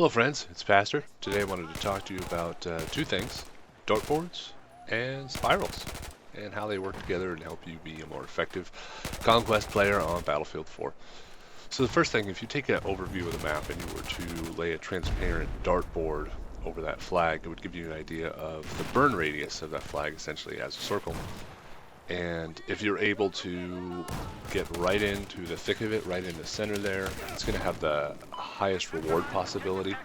Hello friends, it's Pastor. Today I wanted to talk to you about two things, dartboards and spirals, and how they work together and help you be a more effective conquest player on Battlefield 4. So the first thing, if you take an overview of the map and you were to lay a transparent dartboard over that flag, it would give you an idea of the burn radius of that flag essentially as a circle. And if you're able to get right into the thick of it, right in the center there, it's going to have the highest reward possibility.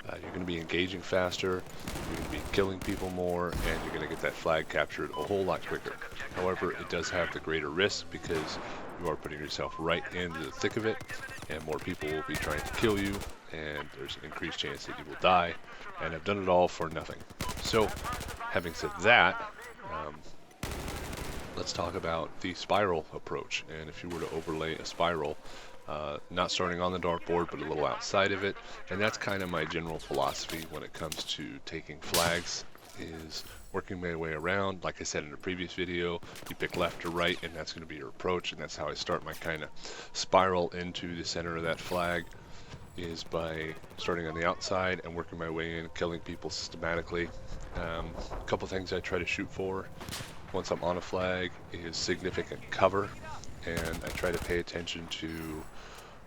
You're going to be engaging faster, you're going to be killing people more, and you're going to get that flag captured a whole lot quicker. However, it does have the greater risk because you are putting yourself right into the thick of it, and more people will be trying to kill you, and there's an increased chance that you will die, and I've done it all for nothing. So, having said that, let's talk about the spiral approach. And if you were to overlay a spiral, not starting on the dartboard, but a little outside of it, and that's kind of my general philosophy when it comes to taking flags, is working my way around. Like I said in a previous video, you pick left or right, and that's going to be your approach, and that's how I start my kind of spiral into the center of that flag, is by starting on the outside and working my way in, killing people systematically. A couple things I try to shoot for once I'm on a flag is significant cover, and I try to pay attention to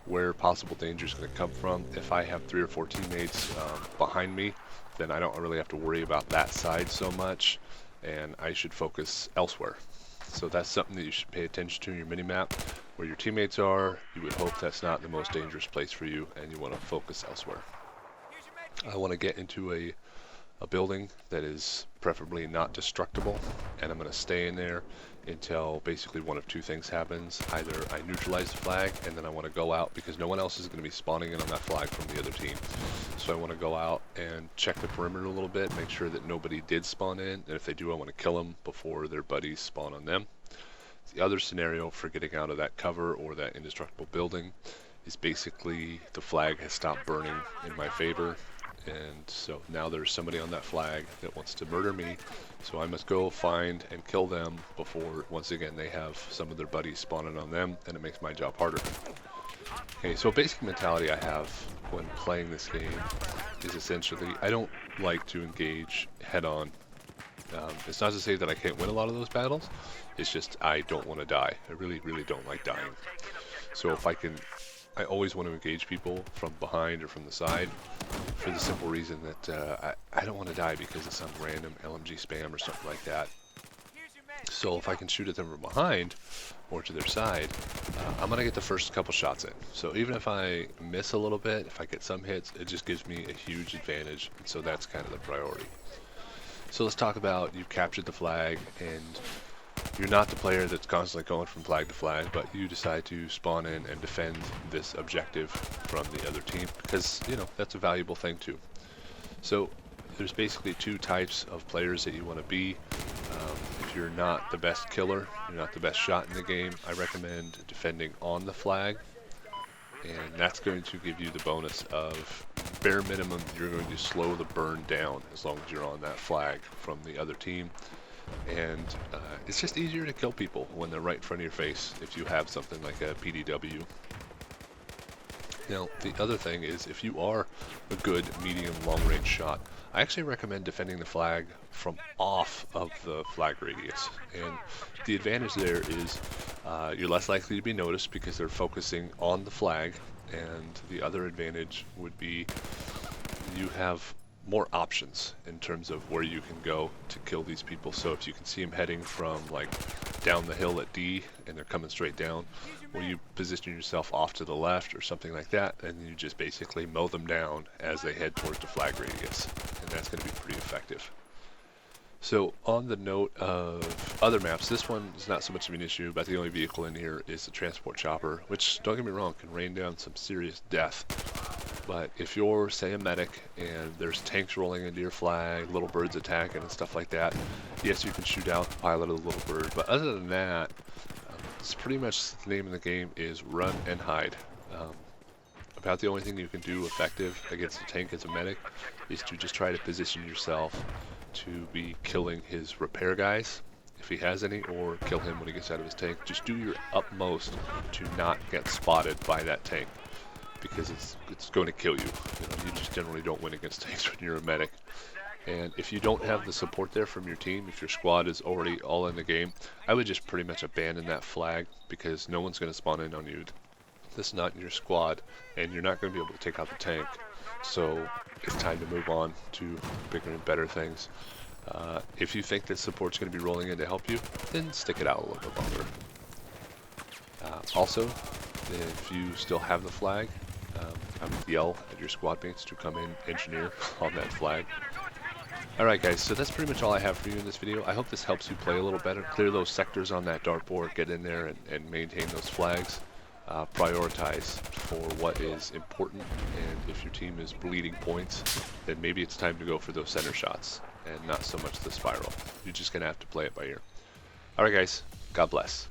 where possible danger is going to come from. If I have 3 or 4 teammates behind me, then I don't really have to worry about that side so much, and I should focus elsewhere. So that's something that you should pay attention to in your minimap. Where your teammates are, you would hope that's not the most dangerous place for you, and you want to focus elsewhere. I want to get into a building that is preferably not destructible, and I'm going to stay in there until basically one of two things happens. Either I neutralize the flag, and then I want to go out because no one else is going to be spawning in on that flag from the other team. So I want to go out and check the perimeter a little bit, make sure that nobody did spawn in, and if they do, I want to kill them before their buddies spawn on them. The other scenario for getting out of that cover or that indestructible building is basically the flag has stopped burning in my favor, and so now there's somebody on that flag that wants to murder me, so I must go find and kill them before, once again, they have some of their buddies spawning on them, and it makes my job harder. Okay, so basic mentality I have when playing this game is essentially, I don't like to engage head-on. It's not to say that I can't win a lot of those battles, it's just I don't want to die. I really, really don't like dying. So if I can, I always want to engage people from behind or from the side, for the simple reason that I don't want to die because of some random LMG spam or something like that. So if I can shoot at them from behind or to their side, I'm going to get the first couple shots in. So even if I miss a little bit, if I get some hits, it just gives me a huge advantage. And so that's kind of the priority. So let's talk about, you've captured the flag, and you're not the player that's constantly going from flag to flag, but you decide to spawn in and defend this objective from the other team, because, you know, that's a valuable thing too. So there's basically two types of players that you want to be. If you're not the best killer, you're not the best shot in the game, I recommend defending on the flag, and that's going to give you the bonus of, bare minimum, you're going to slow the burn down as long as you're on that flag from the other team. And it's just easier to kill people when they're right in front of your face if you have something like a PDW. Now, the other thing is, if you are a good medium long-range shot, I actually recommend defending the flag from off of the flag radius. And the advantage there is you're less likely to be noticed because they're focusing on the flag, and the other advantage would be you have more options in terms of where you can go to kill these people. So if you can see them heading from like down the hill at D and they're coming straight down, or you position yourself off to the left or something like that, and you just basically mow them down as they head towards the flag radius, and that's going to be pretty effective. So on the note of other maps, this one is not so much of an issue, but the only vehicle in here is the transport chopper, which, don't get me wrong, can rain down some serious death. But if you're, say, a medic and there's tanks rolling into your flag, little birds attacking and stuff like that, yes, you can shoot out the pilot of the little bird, but other than that, it's pretty much the name of the game is run and hide. About the only thing you can do effective against a tank as a medic is to just try to position yourself to be killing his repair guys, if he has any, or kill him when he gets out of his tank. Just do your utmost to not get spotted by that tank. because it's going to kill you. You just generally don't win against tanks when you're a medic. And if you don't have the support there from your team, if your squad is already all in the game, I would just pretty much abandon that flag, because no one's going to spawn in on you. That's not in your squad, and you're not going to be able to take out the tank. So it's time to move on to bigger and better things. If you think that support's going to be rolling in to help you, then stick it out a little bit longer. Also, if you still have the flag, I would yell at your squad mates to come in engineer on that flag. Alright guys, so that's pretty much all I have for you in this video. I hope this helps you play a little better. Clear those sectors on that dartboard, get in there and maintain those flags. Prioritize for what is important, and if your team is bleeding points, then maybe it's time to go for those center shots and not so much the spiral. You're just going to have to play it by ear. Alright guys, God bless.